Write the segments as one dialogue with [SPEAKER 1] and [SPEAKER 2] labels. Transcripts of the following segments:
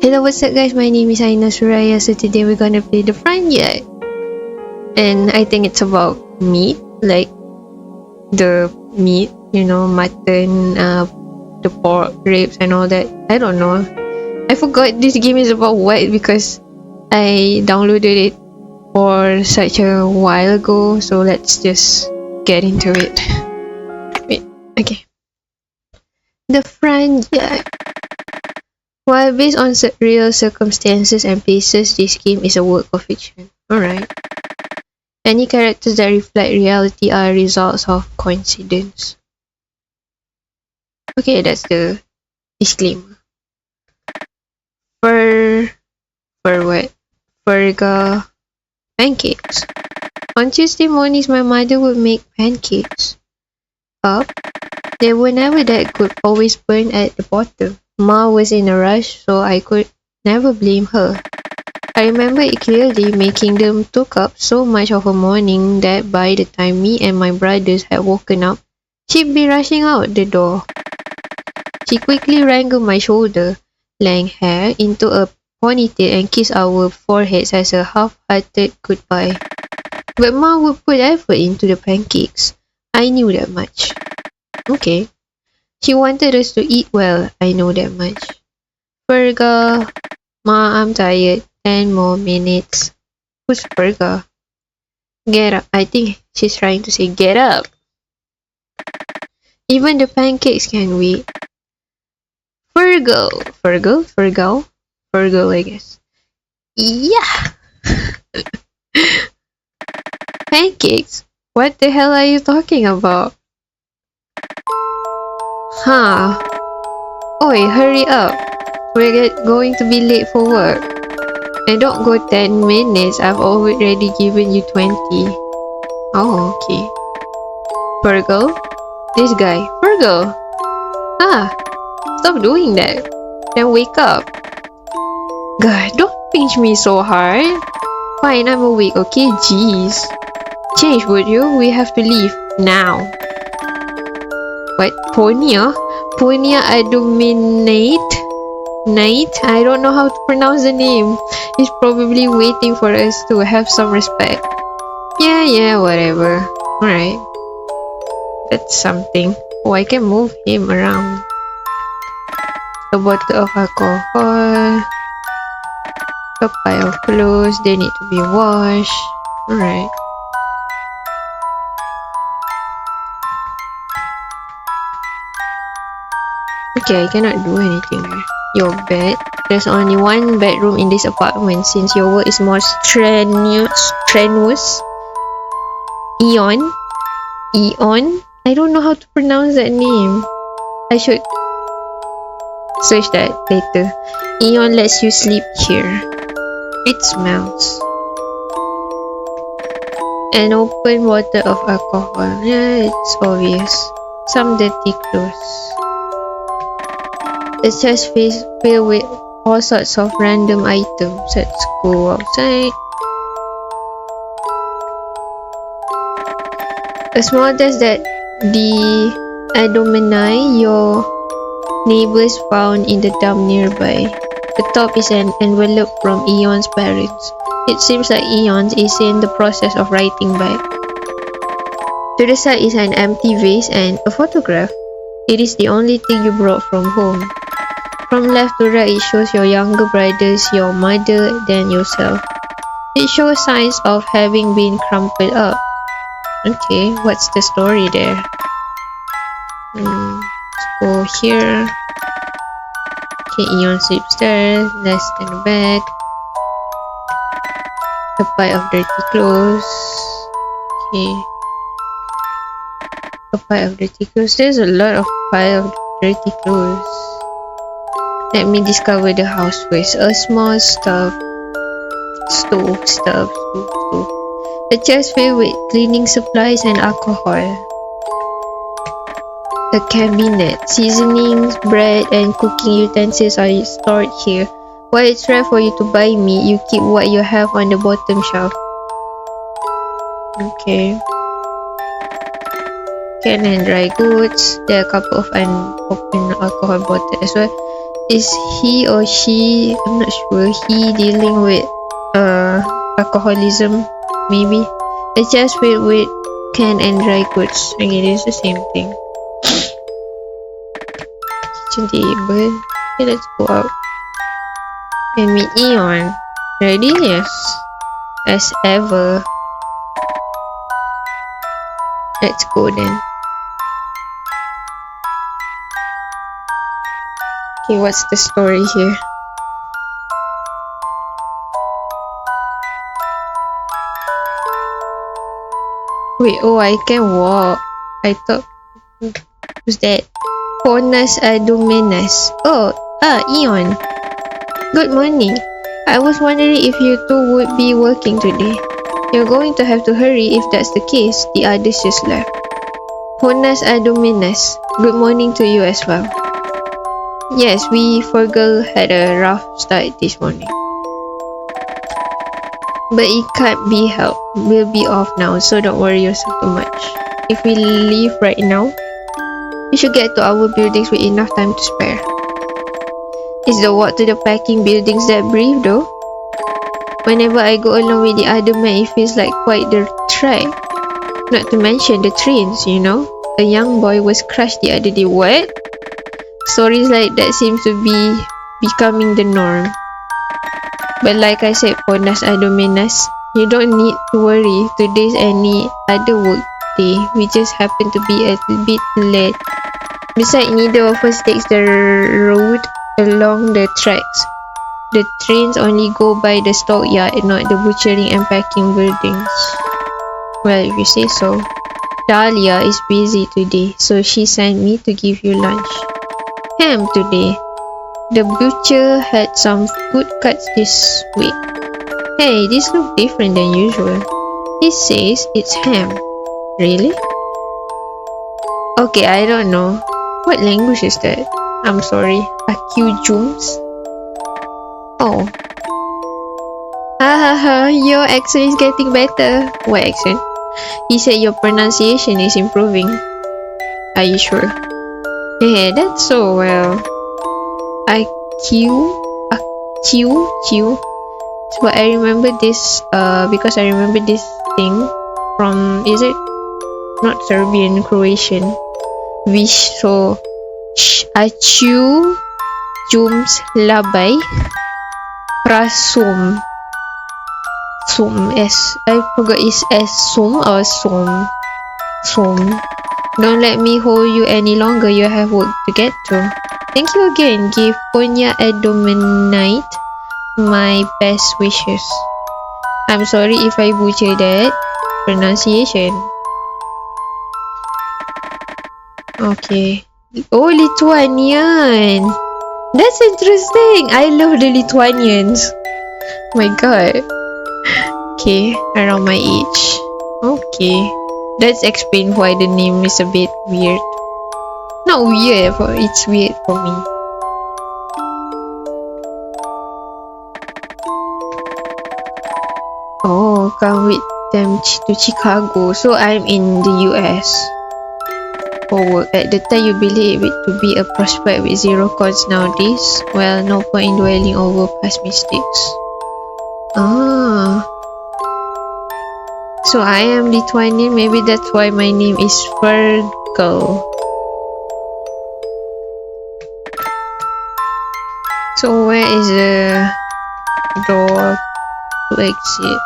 [SPEAKER 1] Hello, what's up guys? My name is Aina Suraya. So today we're gonna play the front yard. And I think it's about meat, like the meat, mutton, the pork ribs and all that. I don't know. I forgot this game is about what because I downloaded it for such a while ago. So let's just get into it. Wait, okay. The front yard. While based on real circumstances and places, this game is a work of fiction. Alright. Any characters that reflect reality are results of coincidence. Okay, that's the disclaimer. For what? Fergal pancakes. On Tuesday mornings, my mother would make pancakes. Up, they were never that good, always burned at the bottom. Ma was in a rush, so I could never blame her. I remember it clearly. Making them took up so much of a morning that by the time me and my brothers had woken up, she'd be rushing out the door. She quickly wrangled my shoulder, lang hair into a ponytail and kissed our foreheads as a half-hearted goodbye. But Ma would put effort into the pancakes. I knew that much. Okay. She wanted us to eat well, I know that much. Fergal, Ma, I'm tired. 10 more minutes. Who's Fergal? Get up. I think she's trying to say get up. Even the pancakes can wait. Fergal, I guess. Yeah. Pancakes? What the hell are you talking about? Huh. Oi, hurry up. We're going to be late for work. And don't go 10 minutes. I've already given you 20. Oh, okay. Fergal? This guy. Fergal! Ah, stop doing that. Then wake up. God, don't pinch me so hard. Fine, I'm awake, okay? Jeez. Change, would you? We have to leave. Now. What? Ponia? Ponia Adominate? Night? I don't know how to pronounce the name. He's probably waiting for us to have some respect. Yeah, whatever. Alright. That's something. Oh, I can move him around. A bottle of alcohol. A pile of clothes. They need to be washed. Alright. Okay, I cannot do anything there. Your bed. There's only one bedroom in this apartment since your work is more strenuous. Eoin? I don't know how to pronounce that name. I should search that later. Eoin lets you sleep here. It smells. An open bottle of alcohol. Yeah, it's obvious. Some dirty clothes. A chest filled with all sorts of random items. Let's go outside. A small desk that the Adomini, your neighbors, found in the dump nearby. The top is an envelope from Eoin's parents. It seems like Eoin is in the process of writing back. To the side is an empty vase and a photograph. It is the only thing you brought from home. From left to right, it shows your younger brothers, your mother, then yourself. It shows signs of having been crumpled up. Okay, what's the story there? Let's go here. Okay, Eoin sleeps there. Let's stand the back. A pile of dirty clothes. Okay. A pile of dirty clothes. There's a lot of pile of dirty clothes. Let me discover the house first. A small stove. A chest filled with cleaning supplies and alcohol. A cabinet. Seasonings, bread, and cooking utensils are stored here. While it's rare for you to buy meat, you keep what you have on the bottom shelf. Okay. Canned and dry goods. There are a couple of unopened alcohol bottles as well. Is he or she, I'm not sure, he dealing with alcoholism, maybe? A chest filled with canned and dry goods. Okay, it's the same thing. Kitchen table. Okay, let's go out and meet Eoin. Ready? Yes. As ever. Let's go then. Okay, what's the story here? Wait, oh, I can walk. I thought, who's that? Honus Adominus. Oh, Eoin. Good morning. I was wondering if you two would be working today. You're going to have to hurry if that's the case. The others just left. Honus Adominus. Good morning to you as well. Yes, Fergal had a rough start this morning. But it can't be helped. We'll be off now, so don't worry yourself too much. If we leave right now, we should get to our buildings with enough time to spare. Is the walk to the packing buildings that brief though? Whenever I go along with the other men, it feels like quite the trek. Not to mention the trains, you know. A young boy was crushed the other day. What? Stories like that seem to be becoming the norm. But like I said, Ponas Adominus, you don't need to worry. Today's any other work day. We just happen to be a bit late. Besides, neither of us takes the road along the tracks. The trains only go by the stockyard and not the butchering and packing buildings. Well, if you say so. Dahlia is busy today, so she sent me to give you lunch. Ham today. The butcher had some good cuts this week. Hey, this looks different than usual. He says it's ham. Really? Okay, I don't know. What language is that? I'm sorry. Accujums? Oh. Ha, your accent is getting better. What accent? He said your pronunciation is improving. Are you sure? Yeah, that's so well. But I remember this because I remember this thing from, is it not Serbian, Croatian? Vish, so acu jums labai prasum sum s, I forgot, is s sum or sum. Don't let me hold you any longer. You have work to get to. Thank you again. Give Ponya Adominite my best wishes. I'm sorry if I butcher that pronunciation. Okay. Oh, Lithuanian. That's interesting. I love the Lithuanians. My god. Okay, around my age. Okay. That's explain why the name is a bit weird. Not weird, but it's weird for me. Oh, come with them to Chicago. So I'm in the US. For work. At the time you believe it to be a prospect with zero cons nowadays. Well, no point in dwelling over past mistakes. So I am Lithuanian. Maybe that's why my name is Fergal. So where is the door to exit?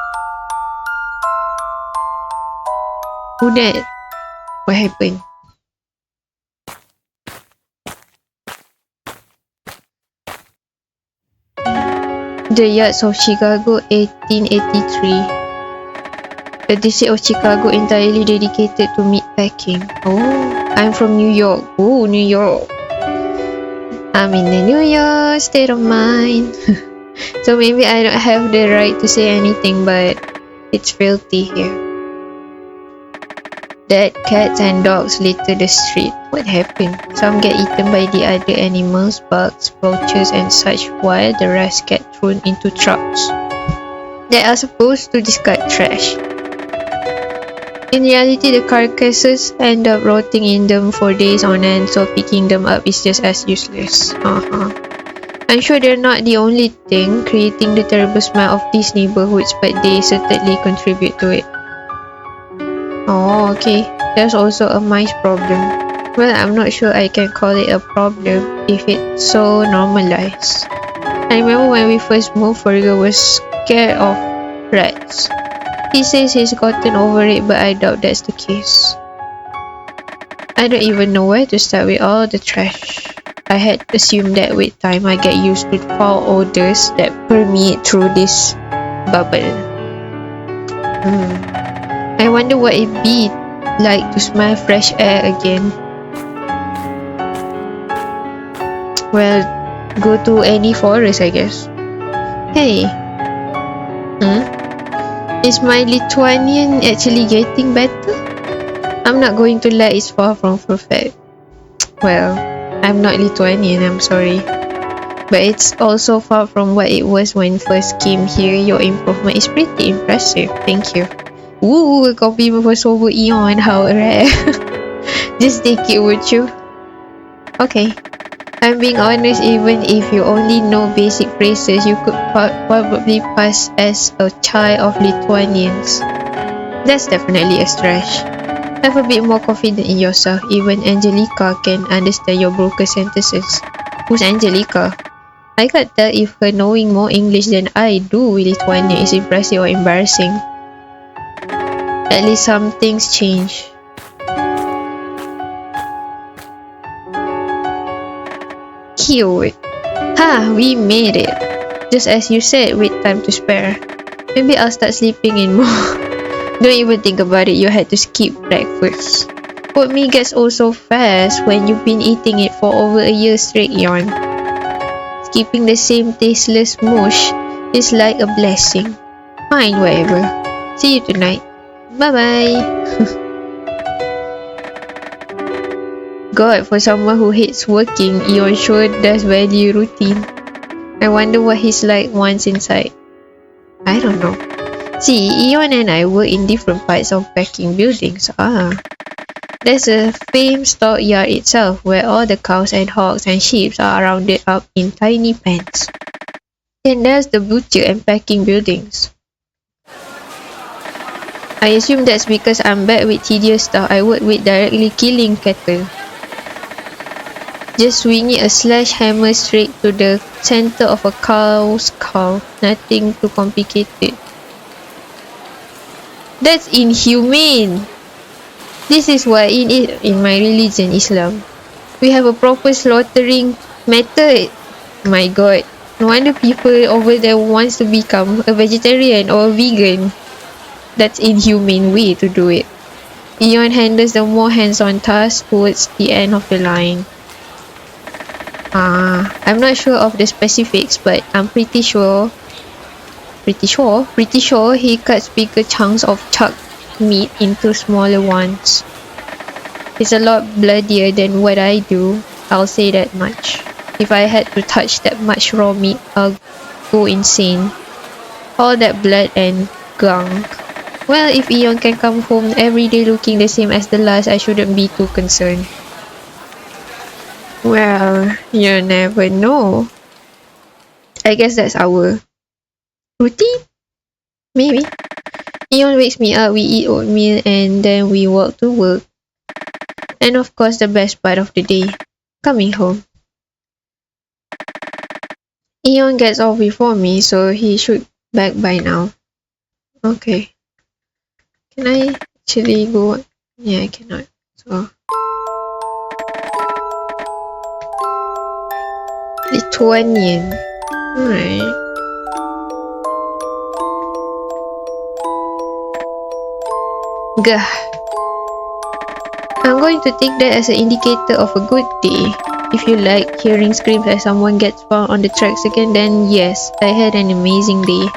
[SPEAKER 1] Who that? What happened? The Yards of Chicago, 1883. The district of Chicago entirely dedicated to meat packing. Oh, I'm from New York. Oh, New York. I'm in the New York state of mind. So maybe I don't have the right to say anything, but it's filthy here. Dead cats and dogs litter the street. What happened? Some get eaten by the other animals, bugs, vultures and such, while the rest get thrown into trucks that are supposed to discard trash. In reality, the carcasses end up rotting in them for days on end, so picking them up is just as useless. I'm sure they're not the only thing creating the terrible smell of these neighborhoods, but they certainly contribute to it. Oh, okay. There's also a mice problem. Well, I'm not sure I can call it a problem if it's so normalized. I remember when we first moved, Fergal was scared of rats. He says he's gotten over it, but I doubt that's the case. I don't even know where to start with all the trash. I had assumed that with time I get used to foul odors that permeate through this bubble. I wonder what it'd be like to smell fresh air again. Well, go to any forest, I guess. Hey. Is my Lithuanian actually getting better? I'm not going to lie, it's far from perfect. Well, I'm not Lithuanian, I'm sorry. But it's also far from what it was when first came here. Your improvement is pretty impressive. Thank you. Ooh, a copy of a sober Eoin, how rare. Just take it, would you? Okay. I'm being honest, even if you only know basic phrases, you could probably pass as a child of Lithuanians. That's definitely a stretch. Have a bit more confidence in yourself. Even Angelica can understand your broken sentences. Who's Angelica? I can't tell if her knowing more English than I do with Lithuanian is impressive or embarrassing. At least some things change. Cute. Ha, we made it. Just as you said, with time to spare. Maybe I'll start sleeping in more. Don't even think about it, you had to skip breakfast. What meal gets old so fast when you've been eating it for over a year straight, Eoin? Skipping the same tasteless mush is like a blessing. Fine, whatever. See you tonight. Bye-bye. God, for someone who hates working, Eoin sure does value routine. I wonder what he's like once inside. I don't know. See, Eoin and I were in different parts of packing buildings. There's a famed stockyard itself where all the cows and hogs and sheep are rounded up in tiny pens. Then there's the butcher and packing buildings. I assume that's because I'm bad with tedious stuff I work with directly killing cattle. Just swinging a sledgehammer straight to the center of a cow's skull. Nothing too complicated. That's inhumane! This is why in my religion, Islam, we have a proper slaughtering method. My god. No wonder people over there wants to become a vegetarian or a vegan. That's inhumane way to do it. Eoin handles the more hands-on task towards the end of the line. I'm not sure of the specifics, but I'm pretty sure he cuts bigger chunks of chucked meat into smaller ones. It's a lot bloodier than what I do, I'll say that much. If I had to touch that much raw meat, I'll go insane. All that blood and gunk. Well, if Eoin can come home every day looking the same as the last, I shouldn't be too concerned. Well, you never know. I guess that's our routine? Maybe. Eoin wakes me up, we eat oatmeal, and then we walk to work. And of course, the best part of the day, coming home. Eoin gets off before me, so he should be back by now. Okay. Can I actually go? Yeah, I cannot. So Lithuanian. Alright. Gah. I'm going to take that as an indicator of a good day. If you like hearing screams as someone gets found on the tracks again, then yes, I had an amazing day.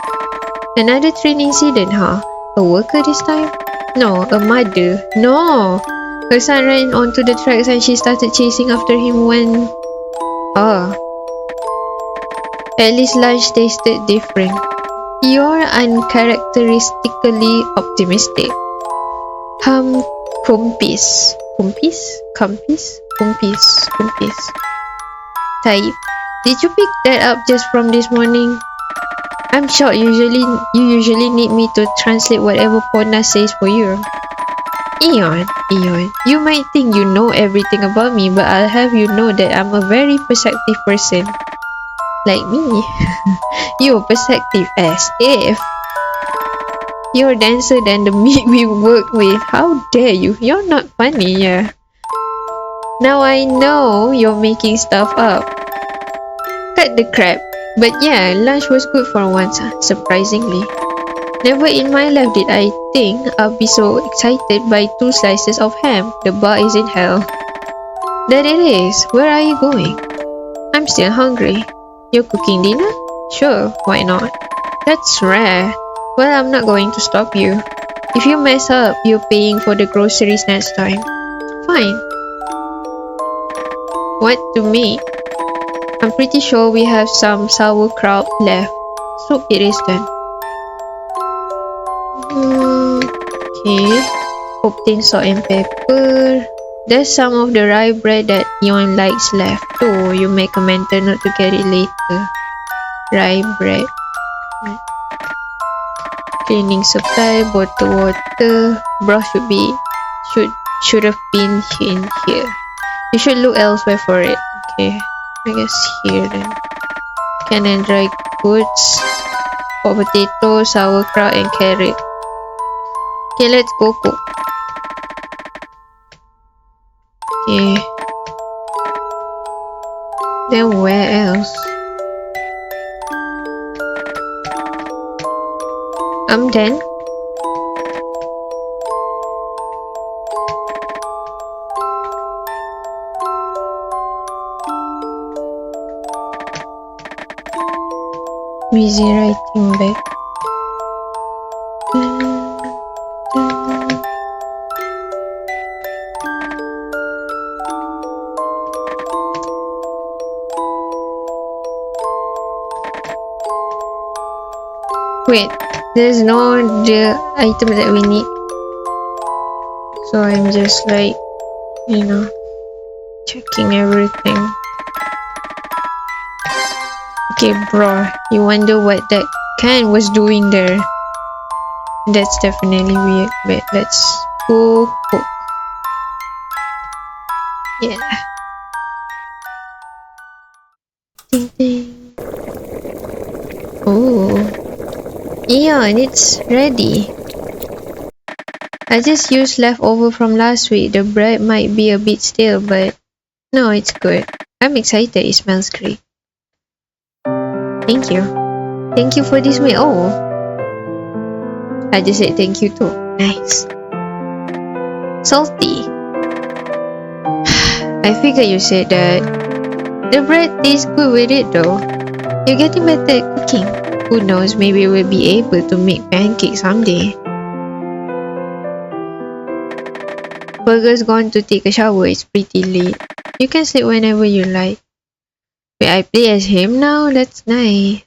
[SPEAKER 1] Another train incident, huh? A worker this time? No, a mother. No! Her son ran onto the tracks and she started chasing after him when... At least lunch tasted different. You're uncharacteristically optimistic. Kumpis. Taib. Did you pick that up just from this morning? I'm sure you usually need me to translate whatever Pona says for you. Eoin, you might think you know everything about me, but I'll have you know that I'm a very perceptive person. Like me. You're perceptive as if. You're denser than the meat we work with. How dare you? You're not funny, yeah. Now I know you're making stuff up. Cut the crap. But yeah, lunch was good for once, surprisingly. Never in my life did I think I'd be so excited by 2 slices of ham. The bar is in hell. That it is. Where are you going? I'm still hungry. You're cooking dinner? Sure, why not? That's rare. Well, I'm not going to stop you. If you mess up, you're paying for the groceries next time. Fine. What to make? I'm pretty sure we have some sauerkraut left. Soup it is then. Okay. Obtain salt and pepper. There's some of the rye bread that Eoin likes left. So you make a mental note to get it later. Rye bread. Cleaning supply, bottled water. Broth should have been in here. You should look elsewhere for it. Okay, I guess here then. Canned and dry goods, hot potato, sauerkraut, and carrot. Okay, let's go cook. Okay. Then where else? I'm done. Busy writing back. Wait, there's no the item that we need. So I'm just like, checking everything. Okay, bro, you wonder what that can was doing there. That's definitely weird, but let's go cook. Yeah. Ding ding. Oh. Eoin, it's ready. I just used leftover from last week. The bread might be a bit stale, but no, it's good. I'm excited. It smells great. Thank you. Thank you for this meal. Oh, I just said thank you too. Nice. Salty. I figured you said that. The bread tastes good with it though. You're getting better at cooking. Who knows, maybe we'll be able to make pancakes someday. Fergal's gone to take a shower. It's pretty late. You can sleep whenever you like. Wait, I play as him now? That's nice.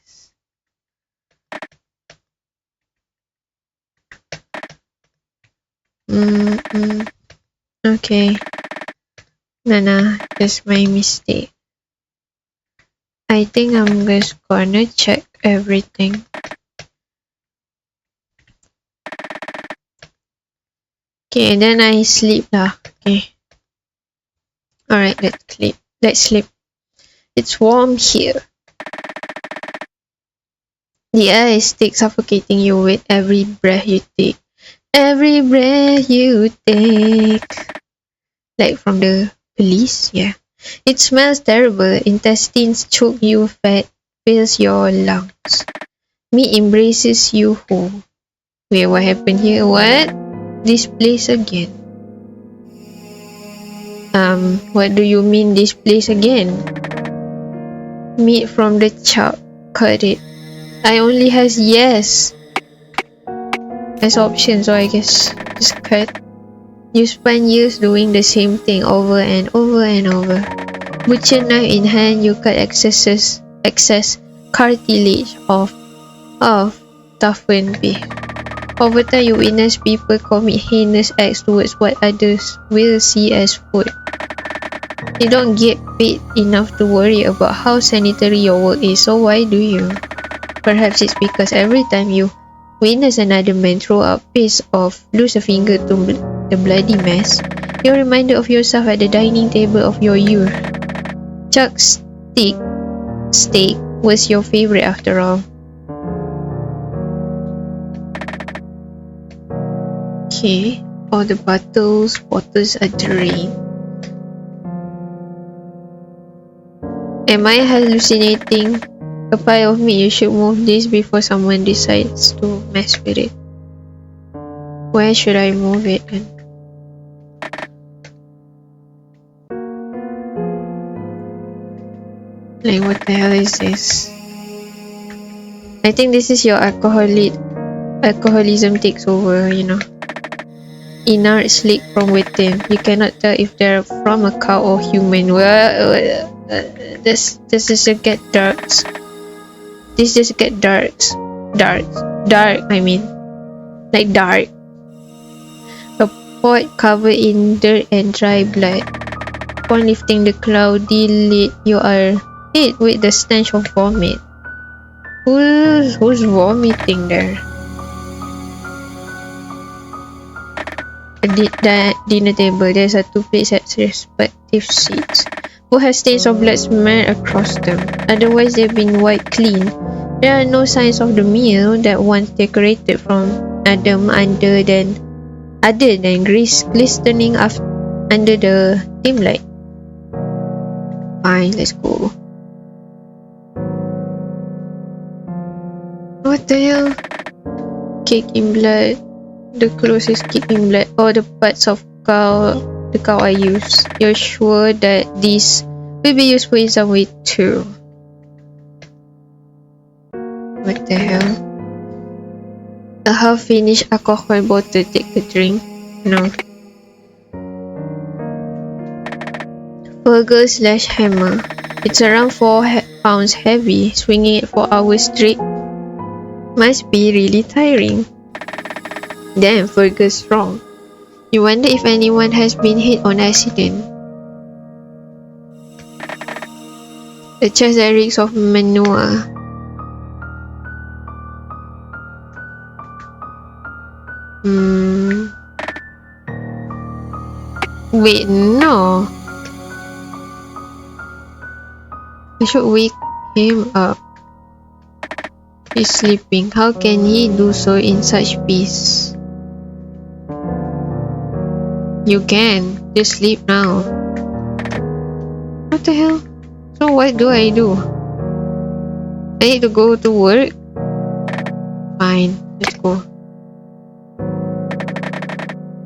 [SPEAKER 1] Okay. Nah, that's my mistake. I think I'm just gonna check everything. Okay, and then I sleep lah. Okay. Alright, let's sleep. It's warm here. The air is thick, suffocating you with every breath you take. Every breath you take. Like from the police, yeah. It smells terrible. Intestines choke you, fat fills your lungs. Meat embraces you whole. Wait, what happened here? What? This place again? What do you mean this place again? Meat from the chop. Cut it. I only has yes as option, so I guess just cut. You spend years doing the same thing over and over and over. Butcher knife in hand, you cut excess cartilage of toughened beef. Over time, you witness people commit heinous acts towards what others will see as food. You don't get paid enough to worry about how sanitary your work is, so why do you? Perhaps it's because every time you witness another man throw up piss or lose a finger to the bloody mess, you're reminded of yourself at the dining table of your youth. Chuck steak was your favorite after all. Okay, all the bottles are drained. Am I hallucinating? A pile of meat, you should move this before someone decides to mess with it. Where should I move it then? Like, what the hell is this? I think this is your alcoholism takes over, you know. Innards leak from within. You cannot tell if they're from a cow or human. Well, this just get dark. This just get dark. I mean, like dark. A pot covered in dirt and dry blood. Upon lifting the cloudy lid, you are hit with the stench of vomit. Who's vomiting there? At the dinner table, there's a two plates at respective seats. Who has stains of blood smeared across them? Otherwise, they've been wiped clean. There are no signs of the meal that once decorated from Adam other than grease glistening under the dim light. Fine, let's go. What the hell? Cake in blood. The clothes cake in blood. Or the parts of the cow I use. You're sure that this will be useful in some way too. What the hell? A half-finished alcohol bottle. Take a drink. No. Fergal / hammer. It's around 4 pounds heavy. Swinging it for hours straight must be really tiring. Damn, Fergal's strong. You wonder if anyone has been hit on accident. The chest that reeks of manure. Wait, no. I should wake him up. He's sleeping. How can he do so in such peace? You can. Just sleep now. What the hell? So what do? I need to go to work? Fine, let's go.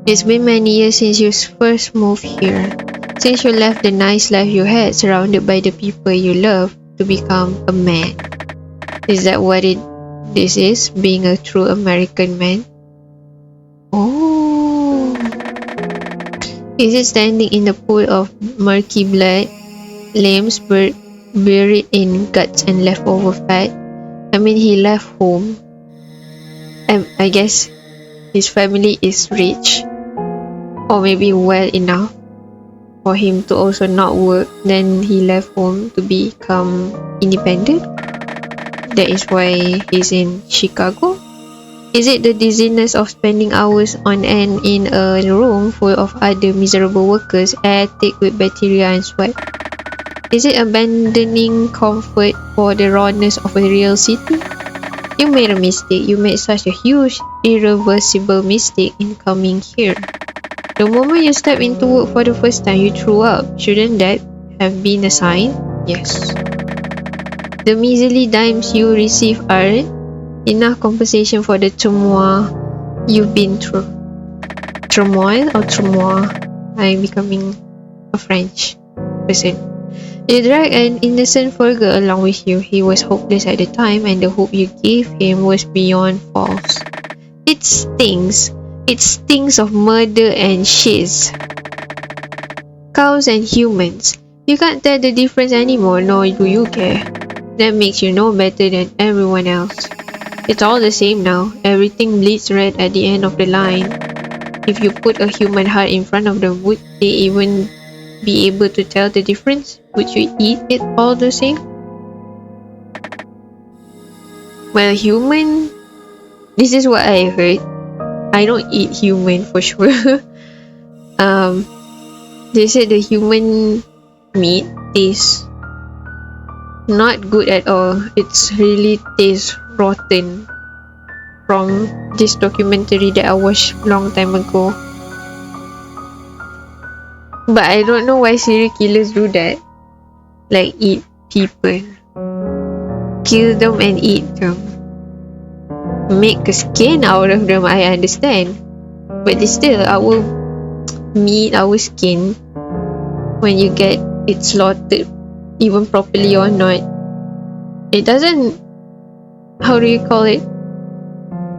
[SPEAKER 1] It's been many years since you first moved here. Since you left the nice life you had, surrounded by the people you love, to become a man. Is that what this is? Being a true American man? Oh. Is it standing in a pool of murky blood? Limbs buried in guts and leftover fat? I mean, he left home. I guess his family is rich. Or maybe well enough for him to also not work. Then he left home to become independent. That is why he's in Chicago. Is it the dizziness of spending hours on end in a room full of other miserable workers, air thick with bacteria and sweat? Is it abandoning comfort for the rawness of a real city? You made a mistake. You made such a huge, irreversible mistake in coming here. The moment you step into work for the first time, you threw up. Shouldn't that have been a sign? Yes. The measly dimes you receive are enough compensation for the turmoil you've been through. Turmoil or turmoil? I'm becoming a French person. You drag an innocent Fergal along with you. He was hopeless at the time, and the hope you gave him was beyond false. It stings. It stinks of murder and shiz. Cows and humans. You can't tell the difference anymore, nor do you care. That makes you no better than everyone else. It's all the same now. Everything bleeds red at the end of the line. If you put a human heart in front of them, would they even be able to tell the difference? Would you eat it all the same? Well, human, this is what I heard. I don't eat human for sure. They said the human meat tastes not good at all. It's really tastes rotten from this documentary that I watched long time ago. But I don't know why serial killers do that. Like eat people. Kill them and eat them. Make a skin out of them, I understand. But it's still our meat, our skin, when you get it slaughtered, even properly or not, it doesn't, how do you call it?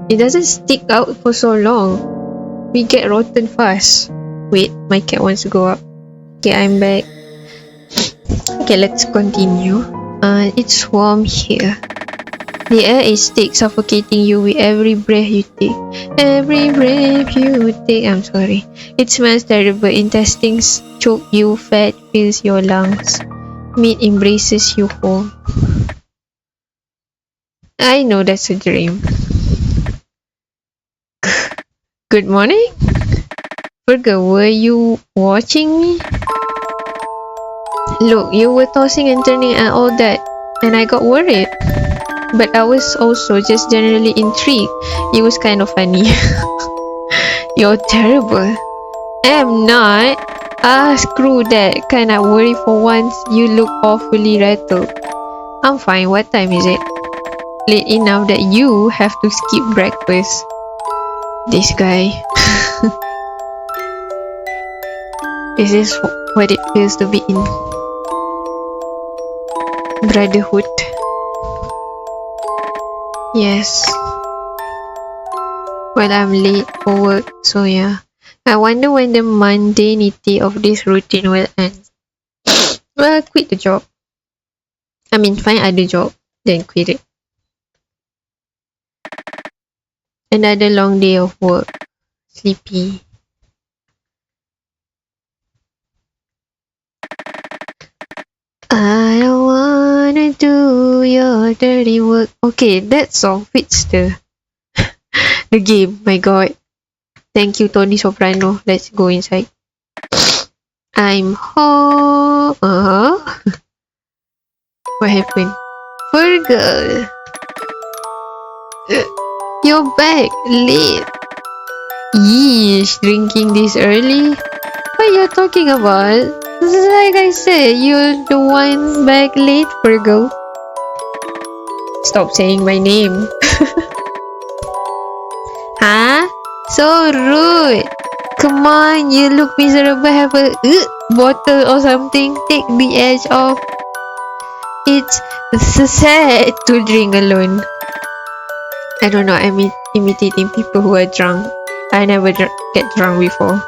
[SPEAKER 1] It doesn't stick out for so long. We get rotten fast. Wait, my cat wants to go up. Okay, I'm back. Okay, let's continue. It's warm here. The air is thick, suffocating you with every breath you take. Every breath you take. I'm sorry. It smells terrible. Intestines choke you. Fat fills your lungs. Meat embraces you whole. I know that's a dream. Good morning? Fergal, were you watching me? Look, you were tossing and turning and all that, and I got worried. But I was also just generally intrigued. It was kind of funny. You're terrible. I'm not. Screw that. Kinda worry for once. You look awfully rattled. I'm fine. What time is it? Late enough that you have to skip breakfast. This guy. This is what it feels to be in brotherhood. Yes. Well, I'm late for work, so yeah. I wonder when the mundanity of this routine will end. Well, quit the job. I mean, find other job, then quit it. Another long day of work. Sleepy. I don't wanna do your dirty work. Okay, that song fits the game. My god. Thank you, Tony Soprano. Let's go inside. I'm home. What happened? Fergal. You're back. Late. Yeesh, drinking this early? What are you talking about? Like I said, you're the one back late, Fergal. Stop saying my name. Huh? So rude. Come on, you look miserable. Have a bottle or something. Take the edge off. It's sad to drink alone. I don't know, I'm imitating people who are drunk. I never get drunk before.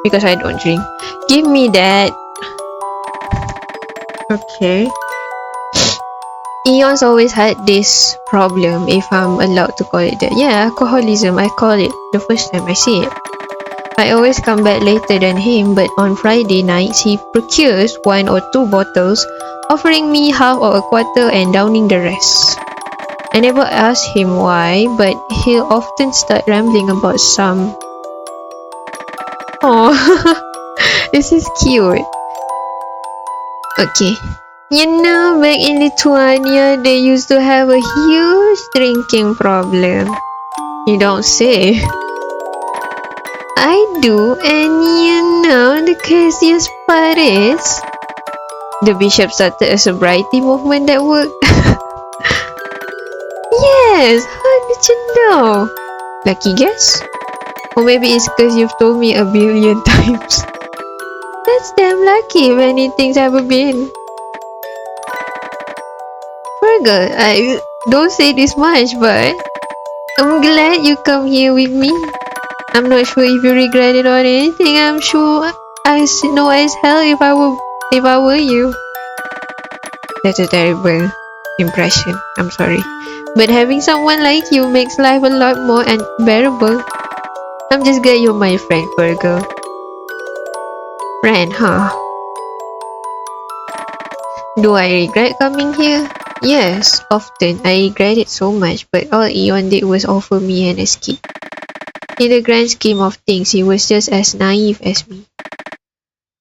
[SPEAKER 1] Because I don't drink. Give me that. Okay. Eoin's always had this problem, if I'm allowed to call it that. Yeah, alcoholism, I call it the first time I see it. I always come back later than him, but on Friday nights he procures 1 or 2 bottles, offering me half or a quarter and downing the rest. I never ask him why, but he'll often start rambling about some... Oh, this is cute. Okay. You know, back in Lithuania, they used to have a huge drinking problem. You don't say. I do, and you know the craziest part is the bishop started a sobriety movement at work. Yes, how did you know? Lucky guess? Or maybe it's because you've told me a billion times. That's damn lucky. Many things have been. Fergal, I don't say this much, but I'm glad you come here with me. I'm not sure if you regret it or anything. I'm sure I know as hell if I were you. That's a terrible impression. I'm sorry. But having someone like you makes life a lot more unbearable. I'm just glad you're my friend, Fergal. Ran, huh? Do I regret coming here? Yes, often. I regret it so much, but all Eoin did was offer me an escape. In the grand scheme of things, he was just as naive as me.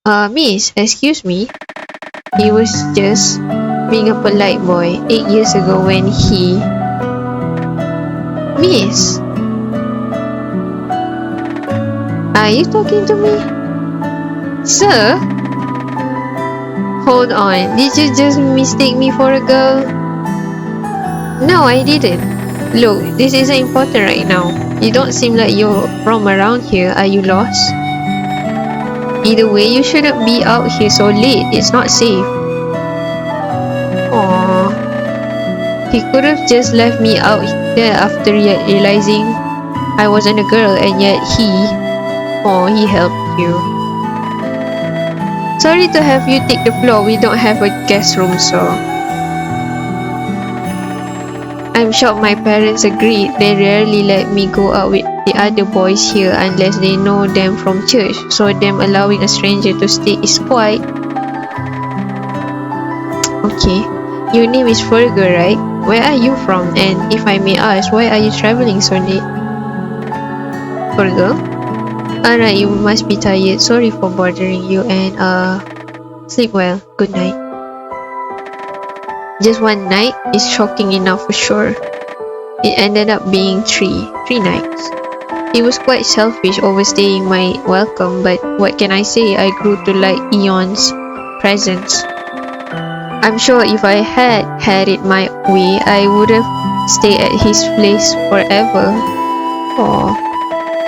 [SPEAKER 1] Miss, excuse me. He was just being a polite boy 8 years ago when he... Miss, are you talking to me? Sir? Hold on, did you just mistake me for a girl? No, I didn't. Look, this isn't important right now. You don't seem like you're from around here. Are you lost? Either way, you shouldn't be out here so late. It's not safe. Aww. He could have just left me out there after realizing I wasn't a girl, and yet he helped you. Sorry to have you take the floor. We don't have a guest room, so... I'm shocked my parents agreed. They rarely let me go out with the other boys here unless they know them from church, so them allowing a stranger to stay is quite... Okay. Your name is Fergal, right? Where are you from? And if I may ask, why are you traveling so late? Fergal? Alright, you must be tired. Sorry for bothering you, and sleep well. Good night. Just one night is shocking enough for sure. It ended up being three nights. He was quite selfish overstaying my welcome, but what can I say? I grew to like Eoin's presence. I'm sure if I had it my way, I would have stayed at his place forever. Oh.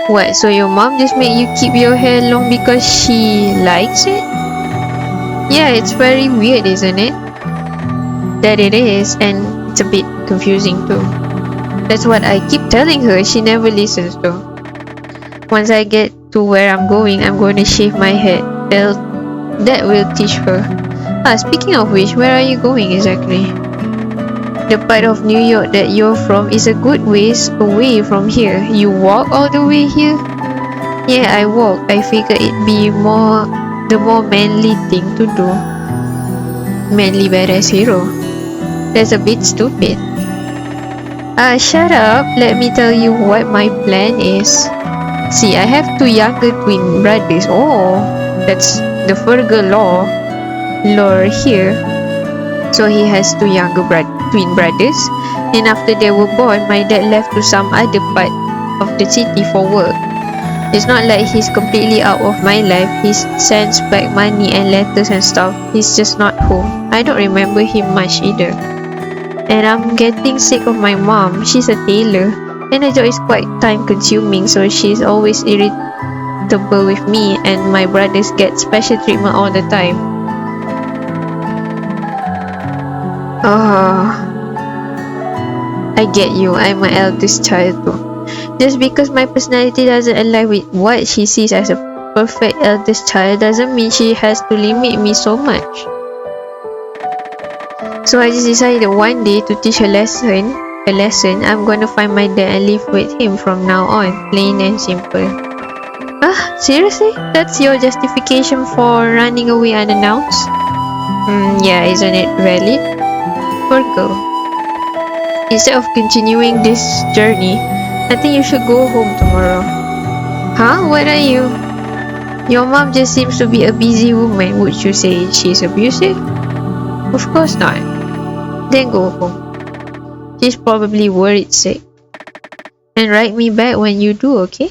[SPEAKER 1] What, so your mom just made you keep your hair long because she likes it? Yeah, it's very weird, isn't it? That it is, and it's a bit confusing too. That's what I keep telling her. She never listens though. Once I get to where I'm going to shave my head. That will teach her. Speaking of which, where are you going exactly? The part of New York that you're from is a good ways away from here. You walk all the way here? Yeah, I walk. I figure it'd be the more manly thing to do. Manly badass hero. That's a bit stupid. Shut up. Let me tell you what my plan is. See, I have 2 younger twin brothers. Oh, that's the Fergal lore here. So he has 2 younger twin brothers, and after they were born, my dad left to some other part of the city for work. It's not like he's completely out of my life. He sends back money and letters and stuff. He's just not home. I don't remember him much either. And I'm getting sick of my mom. She's a tailor, and the job is quite time consuming, so she's always irritable with me, and my brothers get special treatment all the time. I get you. I'm my eldest child too. Just because my personality doesn't align with what she sees as a perfect eldest child doesn't mean she has to limit me so much. So I just decided one day to teach a lesson. I'm gonna find my dad and live with him from now on. Plain and simple. Seriously? That's your justification for running away unannounced? Yeah, isn't it valid? Fergal, instead of continuing this journey, I think you should go home tomorrow. Huh? What are you? Your mom just seems to be a busy woman. Would you say she's abusive? Of course not. Then go home. She's probably worried sick. And write me back when you do, okay?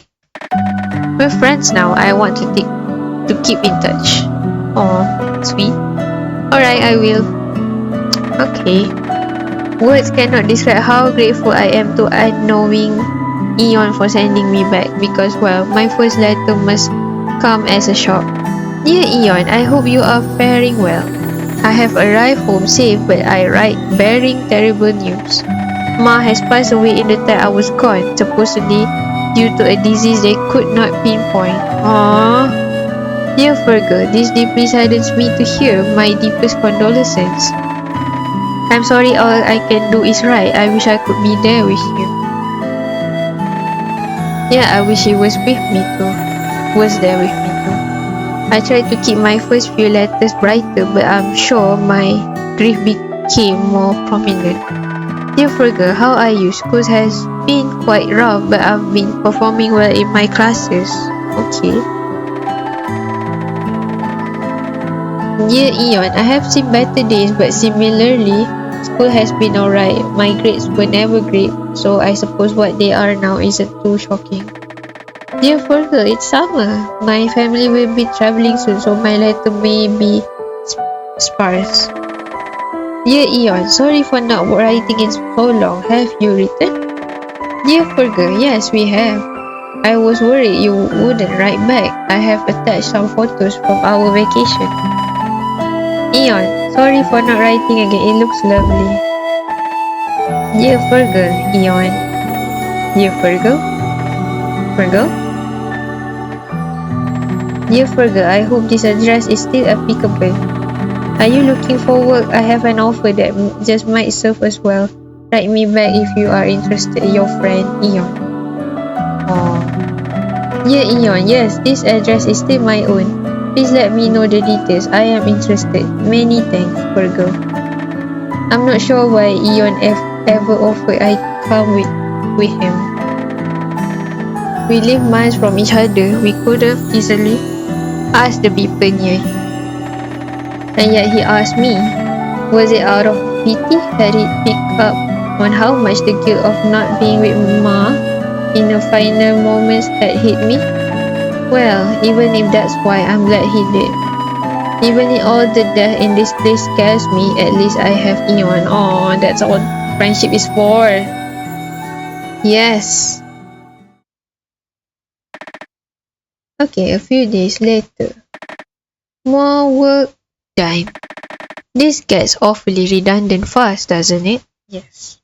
[SPEAKER 1] We're friends now. I want to keep in touch. Aw, sweet. Alright, I will. Okay. Words cannot describe how grateful I am to unknowing Eoin for sending me back, because, well, my first letter must come as a shock. Dear Eoin, I hope you are faring well. I have arrived home safe, but I write bearing terrible news. Ma has passed away in the time I was gone, supposedly due to a disease they could not pinpoint. Aww. Dear Fergal, this deeply saddens me to hear. My deepest condolences. I'm sorry, all I can do is write. I wish I could be there with you. Yeah, I wish he was with me too. Was there with me too. I tried to keep my first few letters brighter, but I'm sure my grief became more prominent. Dear Fergal, how are you? School has been quite rough, but I've been performing well in my classes. Okay. Dear Eoin, I have seen better days, but similarly, school has been alright. My grades were never great, so I suppose what they are now isn't too shocking. Dear Fergal, it's summer. My family will be traveling soon, so my letter may be sparse. Dear Eoin, sorry for not writing in so long. Have you written? Dear Fergal, yes, we have. I was worried you wouldn't write back. I have attached some photos from our vacation. Eoin, sorry for not writing again. It looks lovely. Dear Fergal, Eoin. Dear Fergal? Fergal? Dear Fergal, I hope this address is still applicable. Are you looking for work? I have an offer that just might serve as well. Write me back if you are interested. Your friend, Eoin. Oh. Dear Eoin, yes, this address is still my own. Please let me know the details. I am interested. Many thanks, Fergal. I'm not sure why Eoin ever offered I come with him. We live miles from each other. We could have easily asked the people near him. And yet he asked me. Was it out of pity? Had he picked up on how much the guilt of not being with Ma in the final moments had hit me? Well, even if that's why, I'm glad he did. Even if all the death in this place scares me, at least I have Eoin. Oh, that's what friendship is for. Yes. Okay, a few days later. More work done. This gets awfully redundant fast, doesn't it? Yes.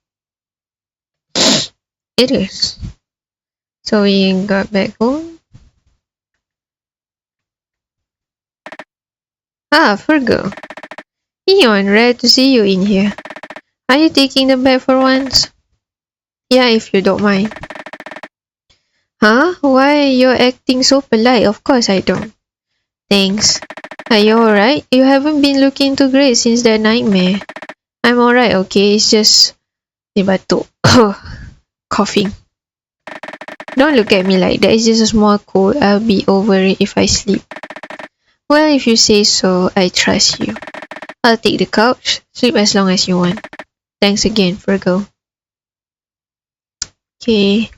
[SPEAKER 1] It is. So we got back home. Ah, Fergal. Eoin, rare to see you in here. Are you taking the bag for once? Yeah, if you don't mind. Huh? Why you're acting so polite? Of course I don't. Thanks. Are you alright? You haven't been looking too great since that nightmare. I'm alright, okay? It's just... Dia batuk. Coughing. Don't look at me like that. It's just a small cold. I'll be over it if I sleep. Well, if you say so, I trust you. I'll take the couch. Sleep as long as you want. Thanks again, Fergal. Okay.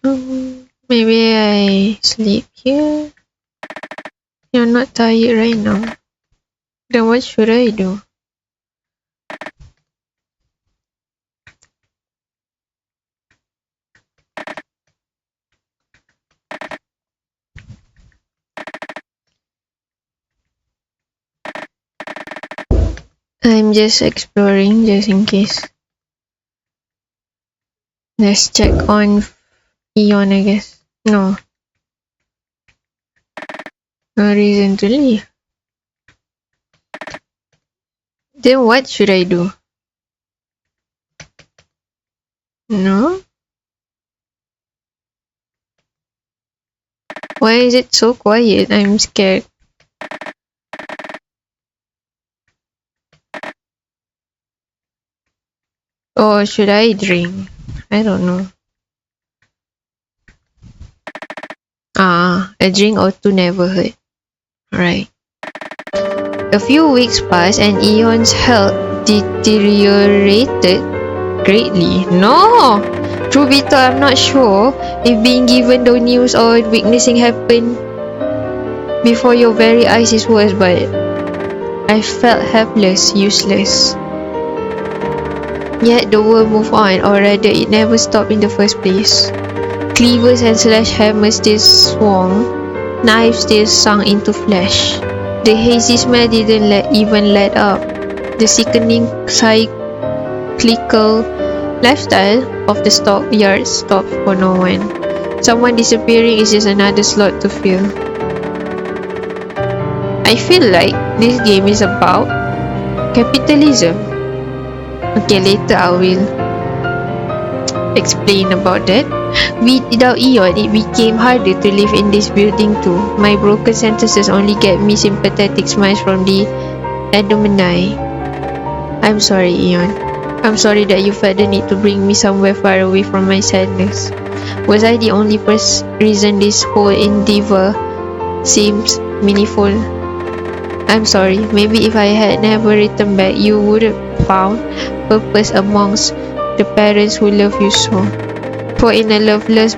[SPEAKER 1] Maybe I sleep here. You're not tired right now. Then what should I do? I'm just exploring, just in case. Let's check on Eoin, I guess. No. No reason to leave. Then what should I do? No? Why is it so quiet? I'm scared. Or should I drink? I don't know. A drink or two never hurt. Right. A few weeks passed and Eoin's health deteriorated greatly. No! Truth be told, I'm not sure if being given the news or witnessing happen before your very eyes is worse, but I felt helpless, useless. Yet the world moved on, or rather it never stopped in the first place. Cleavers and sledgehammers still swung, knives still sunk into flesh. The hazy smell didn't even let up. The sickening cyclical lifestyle of the stockyard stopped for no one. Someone disappearing is just another slot to fill. I feel like this game is about capitalism. Okay, later I will explain about that. Without Eoin, it became harder to live in this building too. My broken sentences only get me sympathetic smiles from the alumni. I'm sorry, Eoin. I'm sorry that you felt the need to bring me somewhere far away from my sadness. Was I the only reason this whole endeavor seems meaningful? I'm sorry. Maybe if I had never returned back, you would have found purpose amongst the parents who love you so. For in a loveless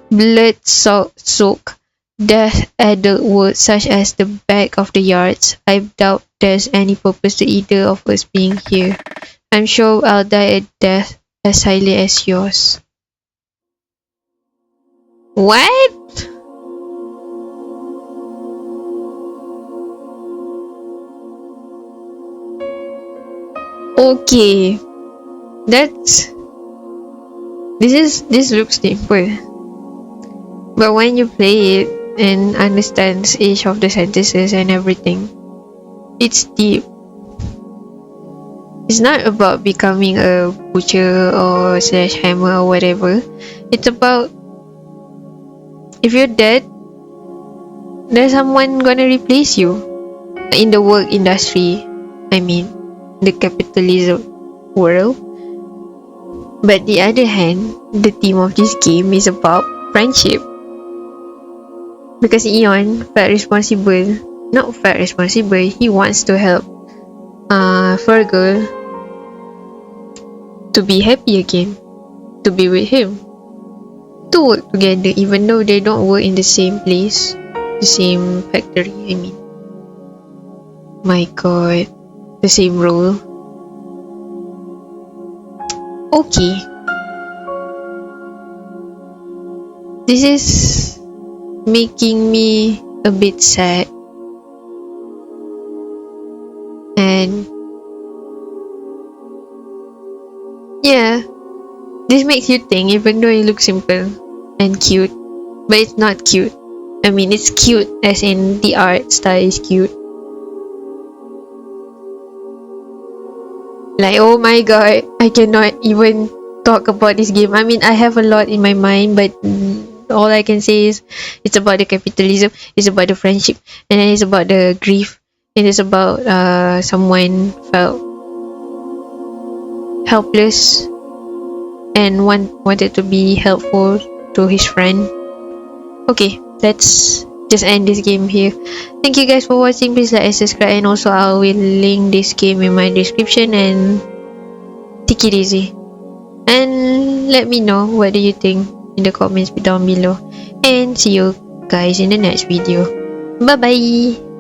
[SPEAKER 1] blood-soaked death adult world such as the back of the yards, I doubt there's any purpose to either of us being here. I'm sure I'll die a death as silent as yours. What? Okay, that's this looks simple, but when you play it and understands each of the sentences and everything, it's deep. It's not about becoming a butcher or sledgehammer or whatever. It's about if you're dead, there's someone gonna replace you in the work industry. I mean, the capitalism world. But the other hand, the theme of this game is about friendship. Because Eoin felt responsible, he wants to help Fergal to be happy again, to be with him, to work together even though they don't work in the same place, the same factory, I mean. My god, the same role. Okay. This is making me a bit sad. And yeah, this makes you think even though it looks simple and cute, but it's not cute. I mean, it's cute as in the art style is cute. Like, oh my god, I cannot even talk about this game. I mean, I have a lot in my mind, but all I can say is it's about the capitalism, it's about the friendship, and then it's about the grief, and it's about someone felt helpless and wanted to be helpful to his friend. Okay, let's just end this game here. Thank you guys for watching. Please like and subscribe, and also I will link this game in my description, and take it easy and let me know what do you think in the comments down below, and see you guys in the next video. Bye bye.